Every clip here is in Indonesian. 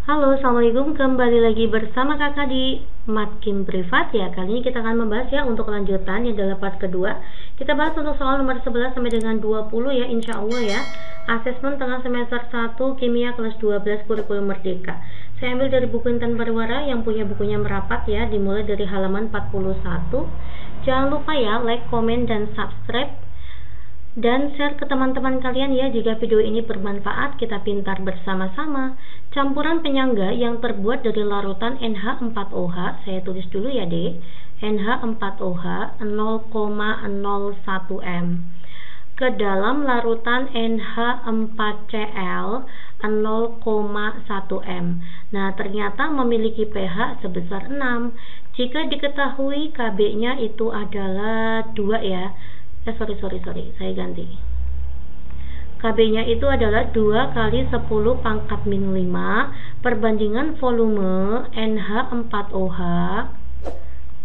Halo, assalamualaikum. Kembali lagi bersama kakak di Matkim Privat ya. Kali ini kita akan membahas ya untuk lanjutan yang adalah part kedua. Kita bahas untuk soal nomor 11 sampai dengan 20 ya, insya Allah ya. Asesmen tengah semester 1 Kimia kelas 12 Kurikulum Merdeka. Saya ambil dari buku Intan Pariwara yang punya bukunya merapat ya, dimulai dari halaman 41. Jangan lupa ya like, komen, dan subscribe dan share ke teman-teman kalian ya jika video ini bermanfaat. Kita pintar bersama-sama. Campuran penyangga yang terbuat dari larutan NH4OH, saya tulis dulu ya dek, NH4OH 0,01 m ke dalam larutan NH4Cl 0,1 m. Nah, ternyata memiliki pH sebesar 6. Jika diketahui Kb-nya itu adalah 2 ya. Sorry, saya ganti. Kb-nya itu adalah 2 kali 10 pangkat min 5 perbandingan volume NH4OH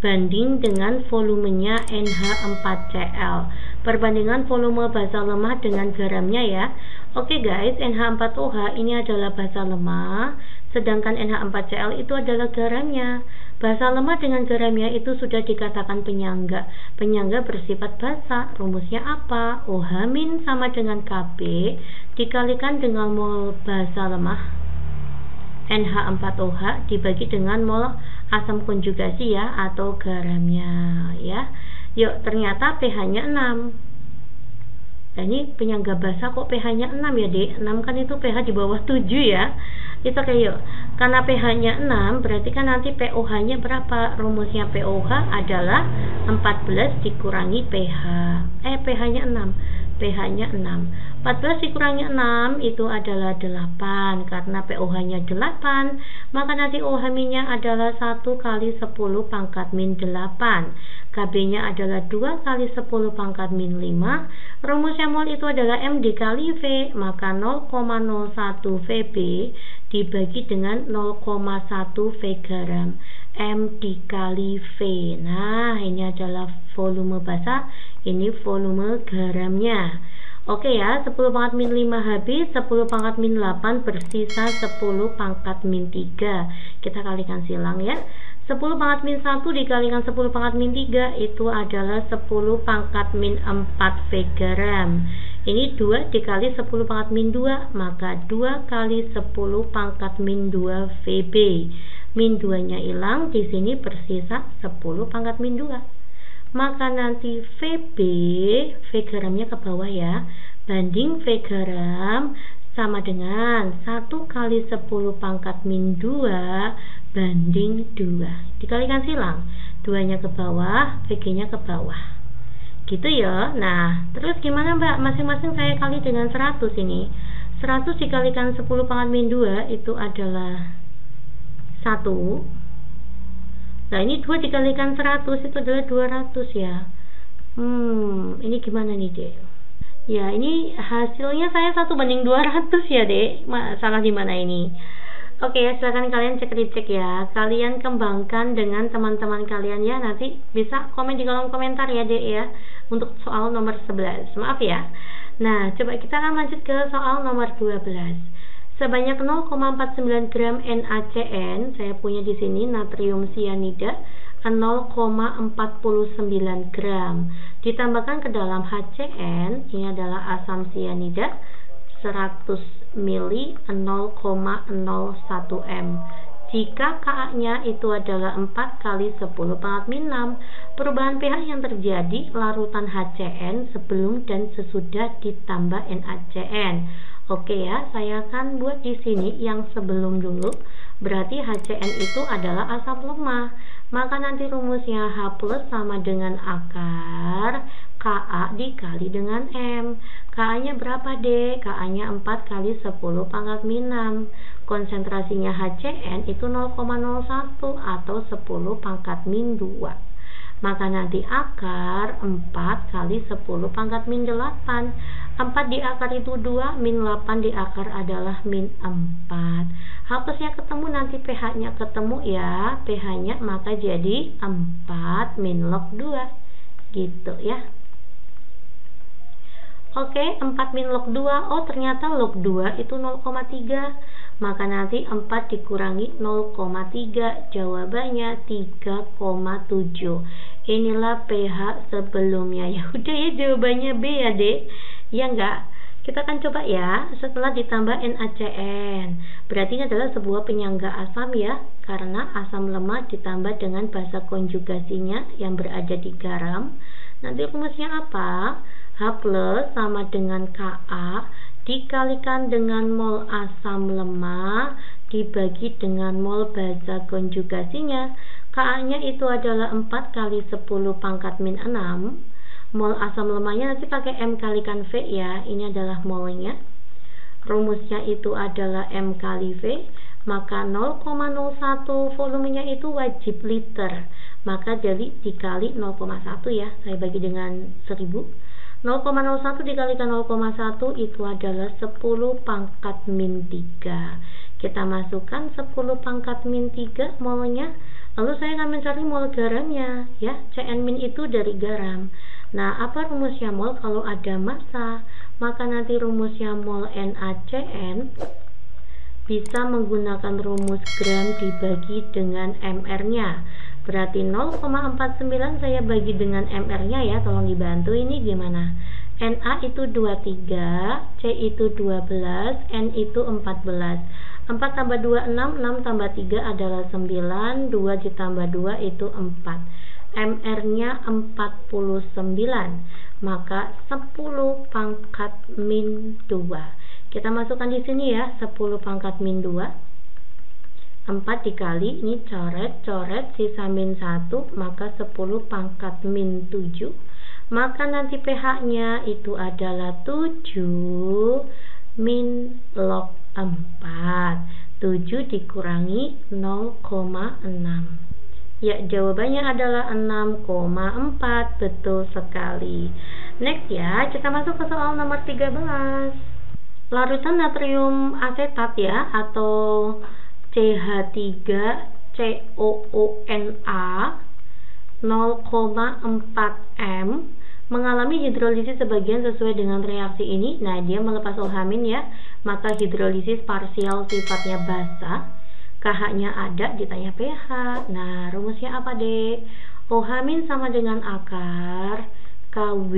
banding dengan volumenya NH4Cl, perbandingan volume basa lemah dengan garamnya ya. Oke guys, NH4OH ini adalah basa lemah, sedangkan NH4Cl itu adalah garamnya. Basa lemah dengan garamnya itu sudah dikatakan penyangga. Penyangga bersifat basa. Rumusnya apa? OH min sama dengan Kb dikalikan dengan mol basa lemah NH4OH dibagi dengan mol asam konjugasi ya, atau garamnya ya. Yuk, ternyata pH-nya 6. Nah, ini penyangga basa kok pH-nya 6 ya dek. 6 kan itu pH di bawah 7 ya. Itu kayak yuk, karena pH-nya 6 berarti kan nanti pOH-nya berapa? Rumusnya pOH adalah 14 dikurangi pH. pH-nya 6. pH-nya 6. 14 dikurangi 6 itu adalah 8. Karena pOH-nya 8, maka nanti OH-nya adalah 1 kali 10 pangkat min 8. Kb-nya adalah 2 kali 10 pangkat min 5. Rumusnya mol itu adalah M dikali V, maka 0,01 Vb dibagi dengan 0,1 V garam. M dikali V. Nah, ini adalah volume basa, ini volume garamnya. Oke ya, 10 pangkat min 5 habis, 10 pangkat min 8 bersisa 10 pangkat min 3. Kita kalikan silang ya. 10 pangkat min 1 dikalikan 10 pangkat min 3 itu adalah 10 pangkat min 4 V garam. Ini 2 dikali 10 pangkat min 2, maka 2 kali 10 pangkat min 2 Vb. Min 2-nya hilang, di sini bersisa 10 pangkat min 2. Maka nanti Vb, V garamnya ke bawah ya, banding V garam sama dengan 1 kali 10 pangkat min 2 banding 2. Dikalikan silang, 2-nya ke bawah, Vg-nya ke bawah. Gitu ya. Nah, terus gimana mbak? Masing-masing saya kali dengan 100 ini. 100 dikalikan 10 pangkat min 2 itu adalah 1. Nah, ini 2 dikalikan 100 itu adalah 200 ya. Ini gimana nih dek? Ya, ini hasilnya saya 1:200 ya dek. Salah di mana ini? Oke ya, silahkan kalian cek ya. Kalian kembangkan dengan teman-teman kalian ya. Nanti bisa komen di kolom komentar ya dek ya, untuk soal nomor 11. Maaf ya. Nah, coba kita akan lanjut ke soal nomor 12. Sebanyak 0,49 gram NaCN, saya punya di sini natrium sianida 0,49 gram, ditambahkan ke dalam HCN, ini adalah asam sianida 100 mili 0,01 m. Jika Ka-nya itu adalah 4 kali 10 pangkat min 6, perubahan pH yang terjadi larutan HCN sebelum dan sesudah ditambah NaCN. Oke ya, saya akan buat di sini yang sebelum dulu. Berarti HCN itu adalah asam lemah. Maka nanti rumusnya H plus sama dengan akar Ka dikali dengan M. Ka-nya berapa dek? Ka-nya 4 kali 10 pangkat min 6. Konsentrasinya HCN itu 0,01 atau 10 pangkat min 2. Maka nanti akar 4 kali 10 pangkat min 8. 4 di akar itu 2, min 8 di akar adalah min 4. Hapusnya ketemu, nanti pH-nya ketemu ya. pH-nya maka jadi 4 min log 2. Gitu ya. Oke, 4 min log 2. Oh, ternyata log 2 itu 0,3. maka nanti 4 dikurangi 0,3, jawabannya 3,7. Inilah pH sebelumnya. Ya udah ya, jawabannya B ya dek, ya enggak? Kita akan coba ya, setelah ditambah NaCN. Berarti ini adalah sebuah penyangga asam ya, karena asam lemak ditambah dengan basa konjugasinya yang berada di garam. Nanti rumusnya apa? H plus sama dengan Ka dikalikan dengan mol asam lemak dibagi dengan mol basa konjugasinya. Ka-nya itu adalah 4 kali 10 pangkat min 6. Mol asam lemaknya nanti pakai M kalikan V ya, ini adalah molnya. Rumusnya itu adalah M kali V, maka 0,01 volumenya itu wajib liter, maka jadi dikali 0,1 ya, saya bagi dengan 1000. 0,01 dikalikan 0,1 itu adalah 10 pangkat min 3. Kita masukkan 10 pangkat min 3 molnya, lalu saya akan mencari mol garamnya ya, Cn min itu dari garam. Nah, apa rumusnya mol kalau ada massa? Maka nanti rumusnya mol NaCN bisa menggunakan rumus gram dibagi dengan mR-nya. Berarti 0,49 saya bagi dengan mR-nya ya, tolong dibantu ini gimana? Na itu 23, C itu 12, N itu 14. 4 tambah 2, 6, 6 tambah 3 adalah 9, 2 ditambah 2 itu 4. MR-nya 49, maka 10 pangkat min 2. Kita masukkan di sini ya, 10 pangkat min 2. 4 dikali, ini coret, sisa min 1, maka 10 pangkat min 7. Maka nanti pH-nya itu adalah 7 min log 4. 7 dikurangi 0,6. Ya, jawabannya adalah 6,4. Betul sekali. Next ya, kita masuk ke soal nomor 13. Larutan natrium asetat ya, atau CH3COONa 0,4 M mengalami hidrolisis sebagian sesuai dengan reaksi ini. Nah, dia melepas OH- ya, maka hidrolisis parsial sifatnya basa. KH-nya ada, ditanya pH. Nah, rumusnya apa dek? OH- sama dengan akar KW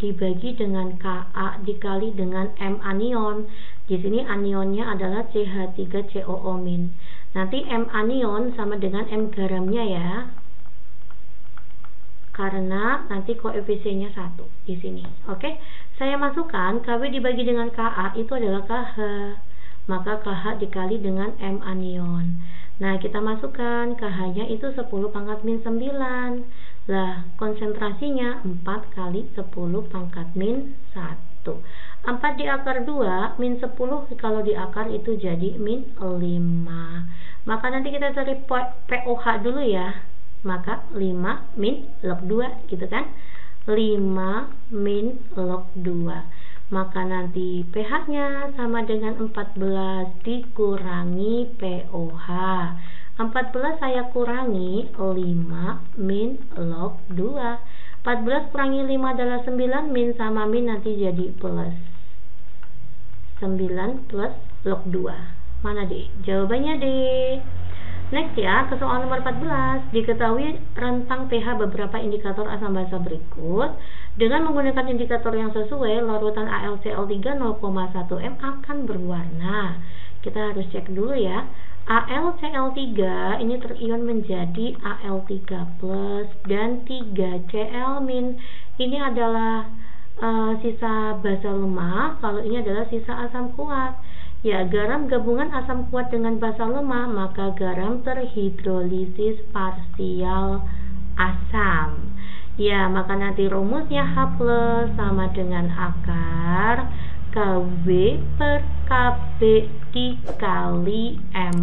dibagi dengan Ka dikali dengan M anion. Di sini anionnya adalah CH3COO-. Nanti M anion sama dengan M garamnya ya, karena nanti koefisiennya 1 di sini. Oke, saya masukkan KW dibagi dengan Ka itu adalah KH, maka KH dikali dengan M anion. Nah, kita masukkan KH-nya itu 10 pangkat min 9. Lah, konsentrasinya 4 kali 10 pangkat min 1. 4 di akar 2, min 10 kalau di akar itu jadi min 5. Maka nanti kita cari POH dulu ya. Maka 5 min log 2 gitu kan. 5 min log 2. Maka nanti pH-nya sama dengan 14 dikurangi POH. 14 saya kurangi 5 min log 2. 14 kurangi 5 adalah 9, min sama min nanti jadi plus. 9 plus log 2. Mana deh? Jawabannya deh. Next ya, ke soal nomor 14. Diketahui rentang pH beberapa indikator asam basa berikut. Dengan menggunakan indikator yang sesuai, larutan AlCl3 0,1 M akan berwarna. Kita harus cek dulu ya. AlCl3 ini terion menjadi Al3+ dan 3Cl-. Ini adalah sisa basa lemak, kalau ini adalah sisa asam kuat. Ya, garam gabungan asam kuat dengan basa lemak, maka garam terhidrolisis parsial asam. Ya, maka nanti rumusnya H+ sama dengan akar KW per KB dikali M+.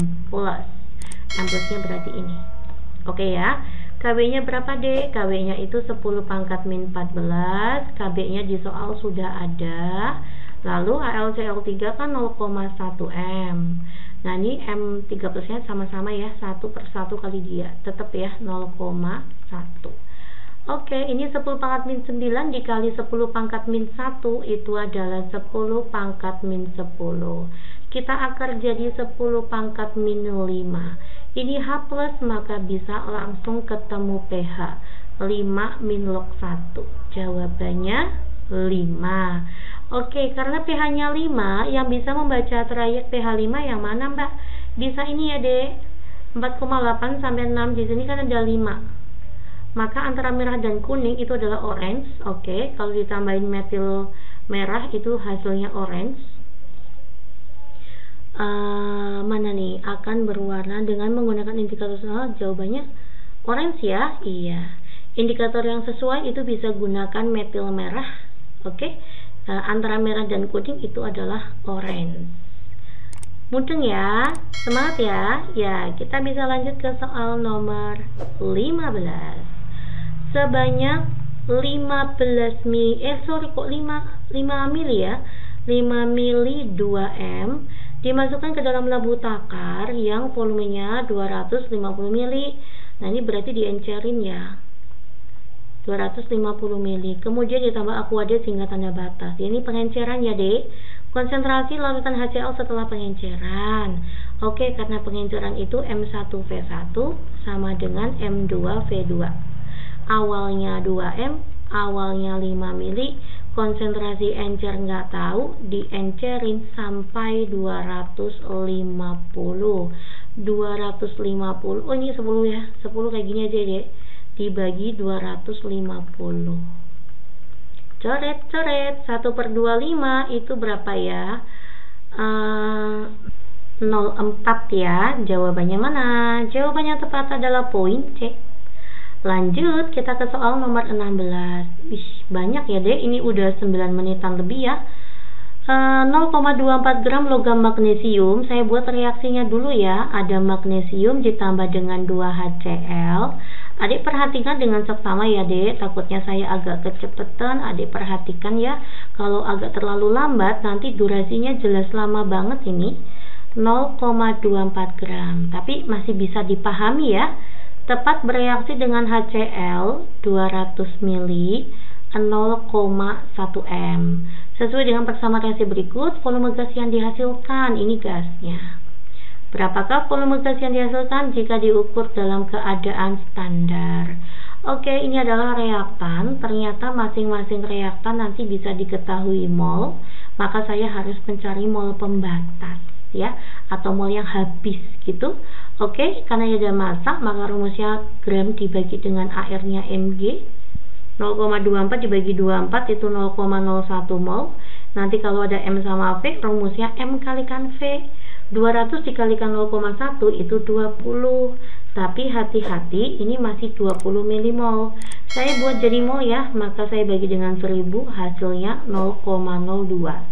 M plusnya berarti ini. Oke ya. KB-nya berapa deh? KB-nya itu 10 pangkat min 14. KB-nya di soal sudah ada. Lalu AlCl3 kan 0,1 M. Nah, ini M3+ nya sama-sama ya, 1/1 kali dia. Tetap ya 0,1. Oke, ini 10 pangkat min 9 dikali 10 pangkat min 1 itu adalah 10 pangkat min 10. Kita akar jadi 10 pangkat min 5. Ini H plus, maka bisa langsung ketemu pH. 5 min log 1. Jawabannya 5. Oke, karena pH-nya 5, yang bisa membaca trayek pH 5 yang mana, Mbak? Bisa ini ya, Dek. 4,8 sampai 6. Di sini kan ada 5. Maka antara merah dan kuning itu adalah orange. Oke, kalau ditambahin metil merah itu hasilnya orange. Mana nih akan berwarna dengan menggunakan indikator sesuai? Jawabannya orange ya. Iya, indikator yang sesuai itu bisa gunakan metil merah. Oke, antara merah dan kuning itu adalah orange. Mudeng ya, semangat ya. Ya, kita bisa lanjut ke soal nomor 15. Sebanyak 15 mili, 5 mili ya, 5 mili 2M dimasukkan ke dalam labu takar yang volumenya 250 mili. Nah, ini berarti diencerin ya, 250 mili. Kemudian ditambah aquadet hingga tanda batas. Ini pengenceran ya, Dek. Konsentrasi larutan HCl setelah pengenceran. Oke, karena pengenceran itu M1V1 sama dengan M2V2. Awalnya 2M, awalnya 5 mili. Konsentrasi encer nggak tahu, diencerin sampai 250. Oh, ini 10 ya. 10 kayak gini aja, Dek. Dibagi 250. Coret 1/25 itu berapa ya? 0,4 ya. Jawabannya mana? Jawabannya tepat adalah poin C. Lanjut kita ke soal nomor 16. Banyak ya, Dek. Ini udah 9 menitan lebih ya. 0,24 gram logam magnesium. Saya buat reaksinya dulu ya. Ada magnesium ditambah dengan 2 HCl. Adik perhatikan dengan seksama ya, Dek. Takutnya saya agak kecepetan. Adik perhatikan ya. Kalau agak terlalu lambat nanti durasinya jelas lama banget ini. 0,24 gram. Tapi masih bisa dipahami ya. Tepat bereaksi dengan HCl 200 mili 0,1 M. Sesuai dengan persamaan reaksi berikut, volume gas yang dihasilkan, ini gasnya. Berapakah volume gas yang dihasilkan jika diukur dalam keadaan standar? Oke, ini adalah reaktan. Ternyata masing-masing reaktan nanti bisa diketahui mol, maka saya harus mencari mol pembatas ya, atau mol yang habis gitu. Oke, karena ada massa, maka rumusnya gram dibagi dengan airnya Mg. 0,24 dibagi 24 itu 0,01 mol. Nanti kalau ada M sama V, rumusnya M kalikan V. 200 dikalikan 0,1 itu 20. Tapi hati-hati, ini masih 20 milimol. Saya buat jadi mol ya, maka saya bagi dengan 1000, hasilnya 0,02.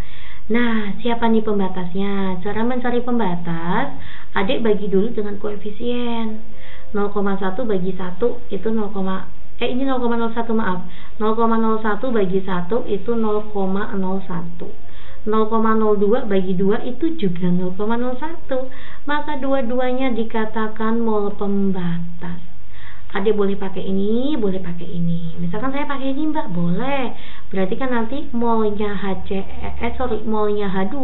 Nah, siapa nih pembatasnya? Cara mencari pembatas, adik bagi dulu dengan koefisien. 0,1 bagi 1 itu 0,01 maaf. 0,01 bagi 1 itu 0,01. 0,02 bagi 2 itu juga 0,01. Maka dua-duanya dikatakan mol pembatas. Adik boleh pakai ini, boleh pakai ini. Misalkan saya pakai ini, Mbak, boleh. Berarti kan nanti molnya molnya H2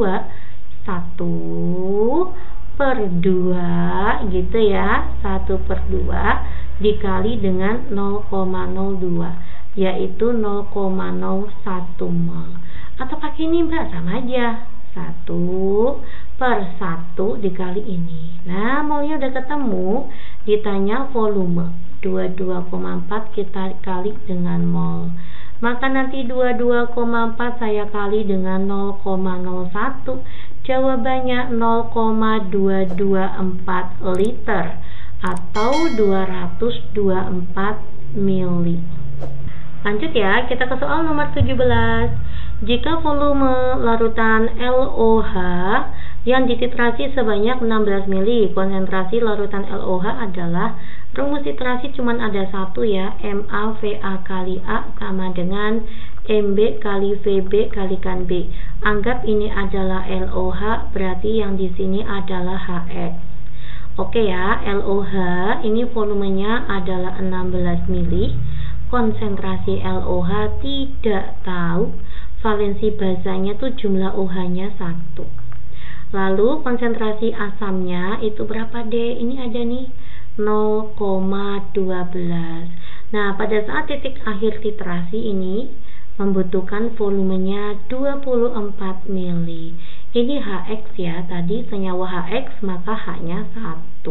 1/2 gitu ya. 1/2 dikali dengan 0,02 yaitu 0,01 mol. Atau pakai ini, Mbak, sama aja. 1/1 dikali ini. Nah, molnya udah ketemu. Ditanya volume 22,4 kita kali dengan mol. Maka nanti 22,4 saya kali dengan 0,01. Jawabannya 0,224 liter atau 224 mili. Lanjut ya, kita ke soal nomor 17. Jika volume larutan LOH yang dititrasi sebanyak 16 mili, konsentrasi larutan LOH adalah, rumus titrasi cuma ada satu ya, MaVa kali A sama dengan Mb kali Vb kalikan B. Anggap ini adalah LOH, berarti yang di sini adalah HX. Oke ya, LOH ini volumenya adalah 16 mili. konsentrasi LOH tidak tahu, valensi basanya tuh jumlah OH-nya 1. Lalu konsentrasi asamnya itu berapa deh? Ini ada nih 0,12. Nah, pada saat titik akhir titrasi ini membutuhkan volumenya 24 mili. Ini HX ya, tadi senyawa HX maka H-nya 1.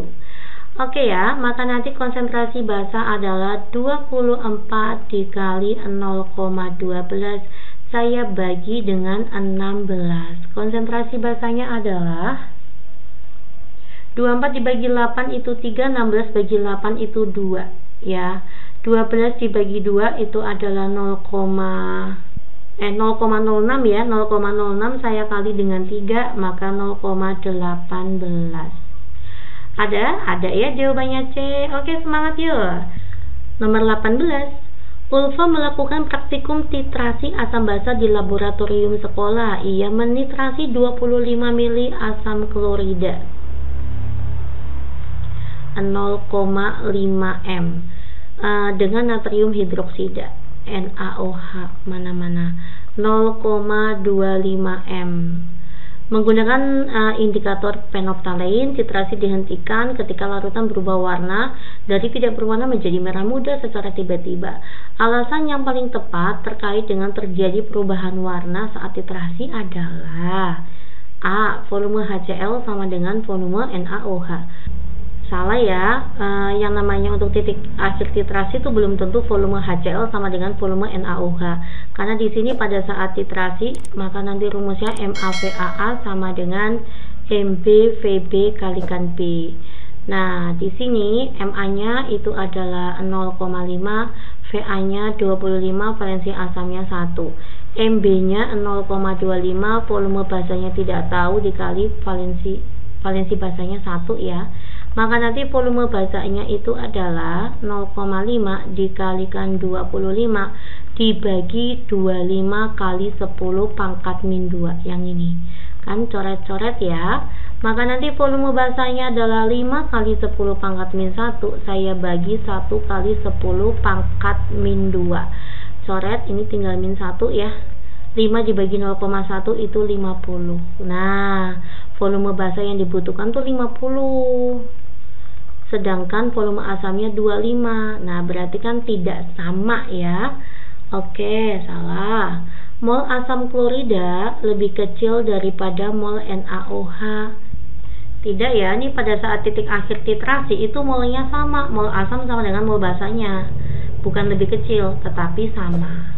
Oke ya, maka nanti konsentrasi basa adalah 24 dikali 0,12 saya bagi dengan 16. Konsentrasi basanya adalah 24 dibagi 8 itu 3, 16 bagi 8 itu 2 ya. 12 dibagi 2 itu adalah 0,06 ya. 0,06 saya kali dengan 3 maka 0,18. Ada ya jawabannya C. Oke, semangat yuk. Nomor 18. Ulfa melakukan praktikum titrasi asam basa di laboratorium sekolah. Ia menitrasi 25 mili asam klorida 0,5 m dengan natrium hidroksida NaOH mana-mana 0,25 m. Menggunakan indikator phenolphthalein, titrasi dihentikan ketika larutan berubah warna dari tidak berwarna menjadi merah muda secara tiba-tiba. Alasan yang paling tepat terkait dengan terjadi perubahan warna saat titrasi adalah A. Volume HCl sama dengan volume NaOH. Salah ya, yang namanya untuk titik akhir titrasi itu belum tentu volume HCl sama dengan volume NaOH. Karena di sini pada saat titrasi maka nanti rumusnya MaVAA sama dengan MbVb kalikan B. Nah, di sini Ma-nya itu adalah 0,5, Va-nya 25, valensi asamnya 1. Mb-nya 0,25, volume basanya tidak tahu dikali valensi basanya 1 ya. Maka nanti volume basanya itu adalah 0,5 dikalikan 25 dibagi 25 kali 10 pangkat min 2. Yang ini kan coret-coret ya. Maka nanti volume basanya adalah 5 kali 10 pangkat min 1 saya bagi 1 kali 10 pangkat min 2. Coret, ini tinggal min 1 ya. 5 dibagi 0,1 itu 50. Nah, volume basa yang dibutuhkan tuh 50. Sedangkan volume asamnya 25. Nah, berarti kan tidak sama ya. Oke, salah. Mol asam klorida lebih kecil daripada mol NaOH. Tidak ya, ini pada saat titik akhir titrasi itu molnya sama. Mol asam sama dengan mol basanya. Bukan lebih kecil, tetapi sama.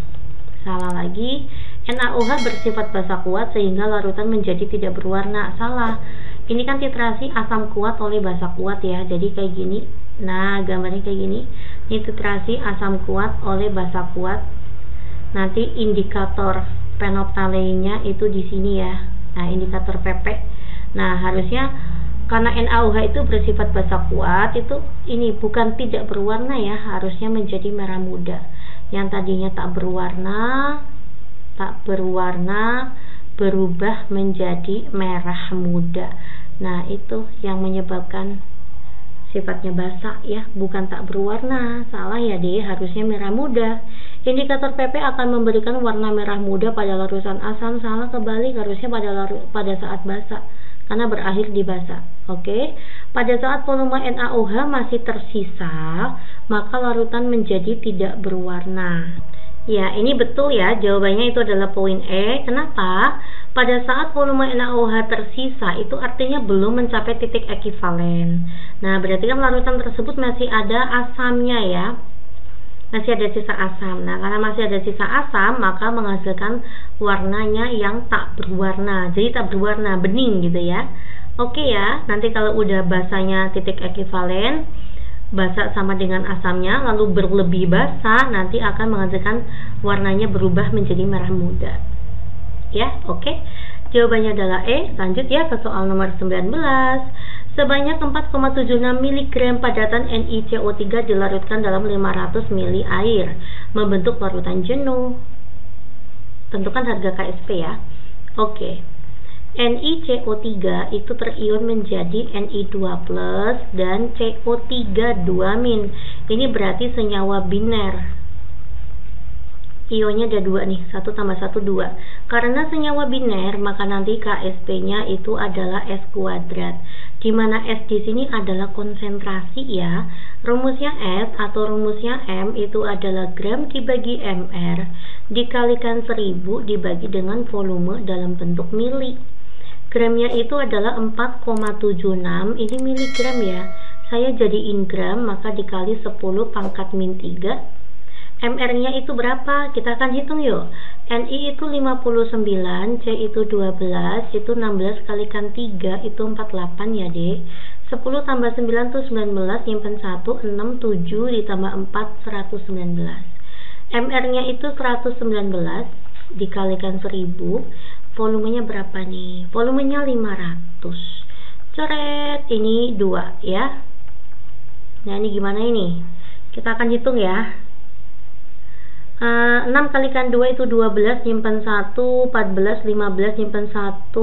Salah lagi. NaOH bersifat basa kuat sehingga larutan menjadi tidak berwarna. Salah. Ini kan titrasi asam kuat oleh basa kuat ya. Jadi kayak gini. Nah, gambarnya kayak gini. Ini titrasi asam kuat oleh basa kuat. Nanti indikator phenolphthalein-nya itu di sini ya. Nah, indikator PP. Nah, harusnya karena NaOH itu bersifat basa kuat, itu ini bukan tidak berwarna ya, harusnya menjadi merah muda. Yang tadinya tak berwarna berubah menjadi merah muda. Nah, itu yang menyebabkan sifatnya basa ya, bukan tak berwarna. Salah ya deh, harusnya merah muda. Indikator PP akan memberikan warna merah muda pada larutan asam. Salah, kebalik, harusnya pada saat basa karena berakhir di basa. Oke. Pada saat volume NaOH masih tersisa, maka larutan menjadi tidak berwarna. Ya, ini betul ya, jawabannya itu adalah poin E. Kenapa? Pada saat volume NaOH tersisa, itu artinya belum mencapai titik ekivalen. Nah, berarti kan larutan tersebut masih ada asamnya ya. Masih ada sisa asam. Nah, karena masih ada sisa asam, maka menghasilkan warnanya yang tak berwarna. Jadi tak berwarna, bening gitu ya. Oke ya, nanti kalau udah basanya titik ekivalen, basa sama dengan asamnya, lalu berlebih basa, nanti akan menghasilkan warnanya berubah menjadi merah muda. Ya, oke. Jawabannya adalah E. Lanjut ya ke soal nomor 19. Sebanyak 4,76 mg padatan NiCO3 dilarutkan dalam 500 ml air, membentuk larutan jenuh. Tentukan harga KSP ya. Oke. NiCO3 itu terion menjadi Ni2+ dan CO3 2-. Ini berarti senyawa biner. ionnya ada 2 nih, 1 tambah 1 2. Karena senyawa biner, maka nanti KSP-nya itu adalah S kuadrat. Di mana S di sini adalah konsentrasi ya. Rumusnya S atau rumusnya M itu adalah gram dibagi mR dikalikan 1000 dibagi dengan volume dalam bentuk mili. Gramnya itu adalah 4,76, ini miligram ya. Saya jadiin gram, maka dikali 10 pangkat min 3. MR-nya itu berapa? Kita akan hitung yuk. NI itu 59, C itu 12, itu 16 kalikan 3, itu 48 ya dek. 10 tambah 9 itu 19, nyimpen 1, 6, 7, ditambah 4, 119. MR-nya itu 119, dikalikan 1000, volumenya berapa nih? Volumenya 500. Coret, ini 2 ya. Nah ini gimana ini? Kita akan hitung ya. 6 kalikan 2 itu 12, nyimpen 1, 14, 15, nyimpen 1,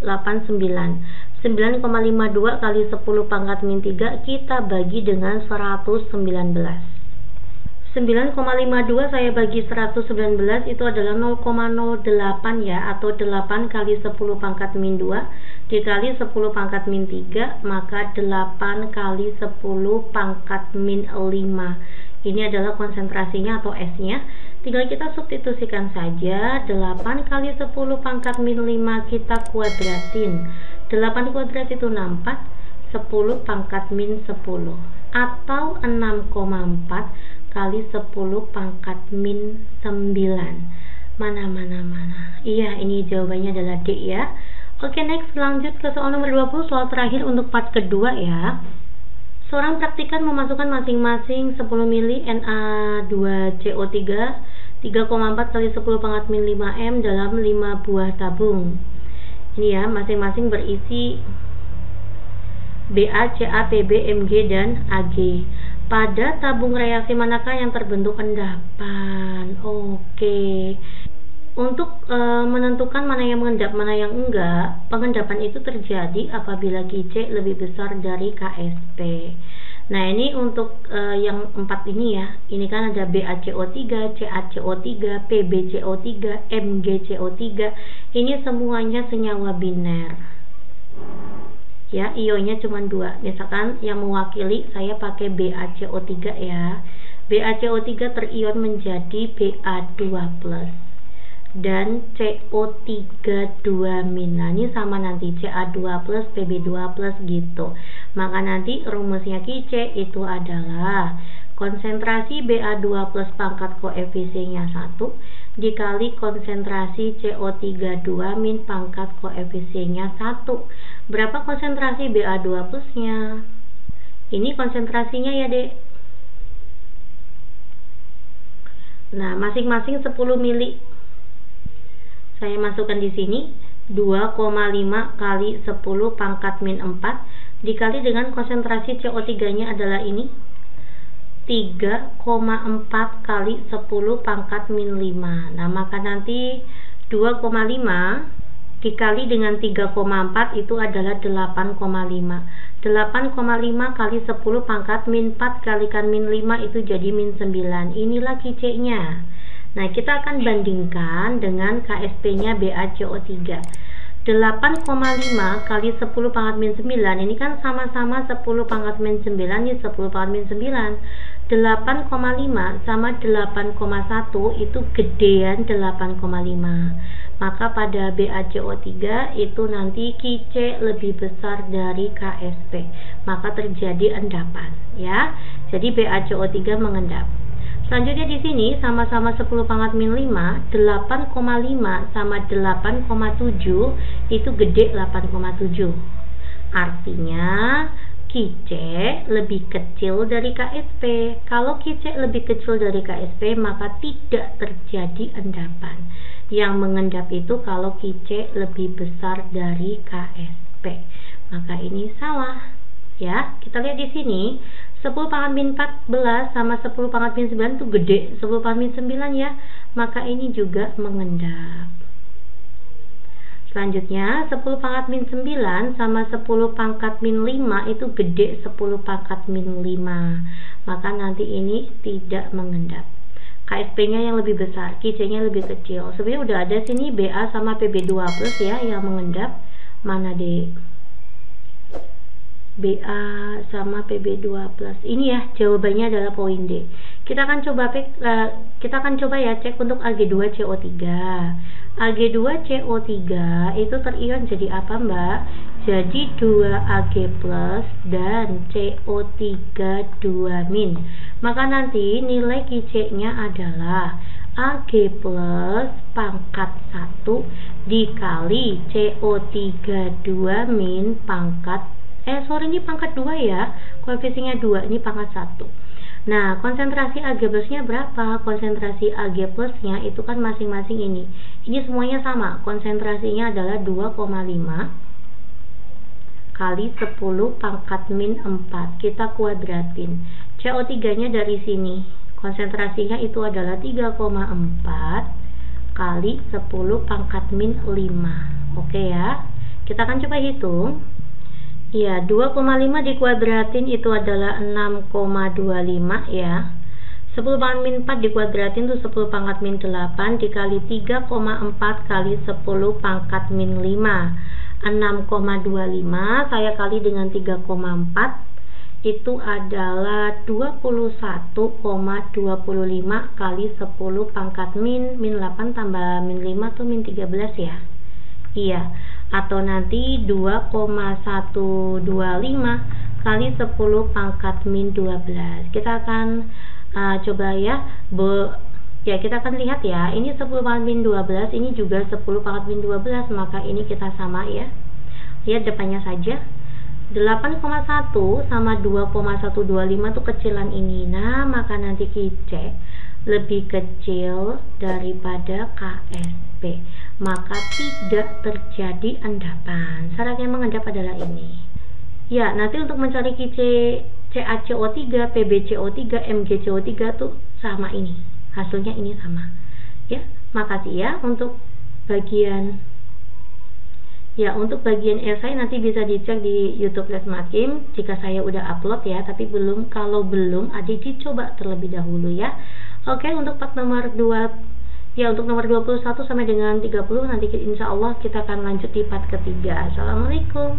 8, 9. 9,52 kali 10 pangkat min 3 kita bagi dengan 119. 9,52 saya bagi 119 itu adalah 0,08 ya, atau 8 kali 10 pangkat min 2 dikali 10 pangkat min 3, maka 8 kali 10 pangkat min 5. Ini adalah konsentrasinya atau S-nya. Tinggal kita substitusikan saja. 8 kali 10 pangkat min 5 kita kuadratin. 8 kuadrat itu 64. 10 pangkat min 10. Atau 6,4 kali 10 pangkat min 9. Mana. Iya, ini jawabannya adalah D ya. Oke, next lanjut ke soal nomor 20, soal terakhir untuk part kedua ya. Seorang praktikan memasukkan masing-masing 10 mili Na2CO3 3,4 kali 10 pangkat min 5M dalam 5 buah tabung. Ini ya, masing-masing berisi Ba, Ca, Pb, Mg, dan Ag. Pada tabung reaksi manakah yang terbentuk endapan? Oke. Untuk menentukan mana yang mengendap, mana yang enggak, pengendapan itu terjadi apabila Kc lebih besar dari Ksp. Nah, ini untuk yang 4 ini ya. Ini kan ada BaCO3, CaCO3, PbCO3, MgCO3. Ini semuanya senyawa biner. Ya, ionnya cuma 2. Misalkan yang mewakili saya pakai BaCO3 ya. BaCO3 terion menjadi Ba2+. Dan CO3 2-. Nah, ini sama nanti Ca2+, Pb2+ gitu. Maka nanti rumusnya Kc itu adalah konsentrasi Ba2+ pangkat koefisiennya 1 dikali konsentrasi CO3 2- pangkat koefisiennya 1. Berapa konsentrasi Ba2+ nya? Ini konsentrasinya ya dek. Nah, masing-masing 10 mili. Saya masukkan di sini 2,5 kali 10 pangkat min 4 dikali dengan konsentrasi CO3-nya adalah ini 3,4 kali 10 pangkat min 5. Nah, maka nanti 2,5 dikali dengan 3,4 itu adalah 8,5. 8,5 kali 10 pangkat min 4 kalikan min 5 itu jadi min 9. Inilah Kc-nya. Nah, kita akan bandingkan dengan KSP-nya BaCO3. 8,5 kali 10 pangkat min 9, ini kan sama-sama 10 pangkat min 9, ini 10 pangkat min 9. 8,5 sama 8,1 itu gedean 8,5. Maka pada BaCO3 itu nanti Kc lebih besar dari KSP. Maka terjadi endapan ya. Jadi BaCO3 mengendap. Selanjutnya di sini sama-sama 10 pangkat min 5, 8,5 sama 8,7 itu gede 8,7. Artinya Kc lebih kecil dari Ksp. Kalau Kc lebih kecil dari Ksp, maka tidak terjadi endapan. Yang mengendap itu kalau Kc lebih besar dari Ksp. Maka ini salah. Ya, kita lihat di sini 10 pangkat min 14 sama 10 pangkat min 9 itu gede, 10 pangkat min 9 ya. Maka ini juga mengendap. Selanjutnya 10 pangkat min 9 sama 10 pangkat min 5 itu gede 10 pangkat min 5. Maka nanti ini tidak mengendap. KSP-nya yang lebih besar, QC-nya lebih kecil. Sebenarnya udah ada sini BA sama PB2 plus ya yang mengendap. Mana deh? BA sama PB2 plus. Ini ya jawabannya adalah poin D. Kita akan coba ya cek untuk Ag2CO3. Ag2CO3 itu terion jadi apa, Mbak? Jadi 2Ag plus dan CO3 2-. Maka nanti nilai QC-nya adalah Ag plus pangkat 1 dikali CO3 2- pangkat ini pangkat 2 ya, koefisiennya 2, ini pangkat 1. Nah, konsentrasi Ag plusnya berapa? Konsentrasi Ag plusnya itu kan masing-masing ini semuanya sama, konsentrasinya adalah 2,5 kali 10 pangkat min 4, kita kuadratin. CO3 nya dari sini, konsentrasinya itu adalah 3,4 kali 10 pangkat min 5. Oke ya, kita akan coba hitung. Ya, 2,5 dikuadratin itu adalah 6,25 ya. 10 pangkat min 4 dikuadratin itu 10 pangkat min 8 dikali 3,4 kali 10 pangkat min 5. 6,25 saya kali dengan 3,4 itu adalah 21,25 kali 10 pangkat min 8 tambah min 5 tuh min 13 ya. Iya, atau nanti 2,125 kali 10 pangkat min 12. Kita akan coba ya, kita akan lihat ya, ini 10 pangkat min 12, ini juga 10 pangkat min 12, maka ini kita sama ya. Lihat depannya saja. 8,1 sama 2,125 itu kecilan ini. Nah, maka nanti QC lebih kecil daripada KSP, maka tidak terjadi endapan. Syarat yang mengendap adalah ini. Ya, nanti untuk mencari QC CaCO3, PbCO3, MgCO3 tuh sama ini. Hasilnya ini sama. Ya, makasih ya untuk bagian esai nanti bisa dicek di YouTube Les Makim jika saya udah upload ya, tapi kalau belum adik dicoba terlebih dahulu ya. Oke, untuk part nomor 2 ya, untuk nomor 21 sampai dengan 30 nanti insya Allah kita akan lanjut di part ketiga. Assalamualaikum.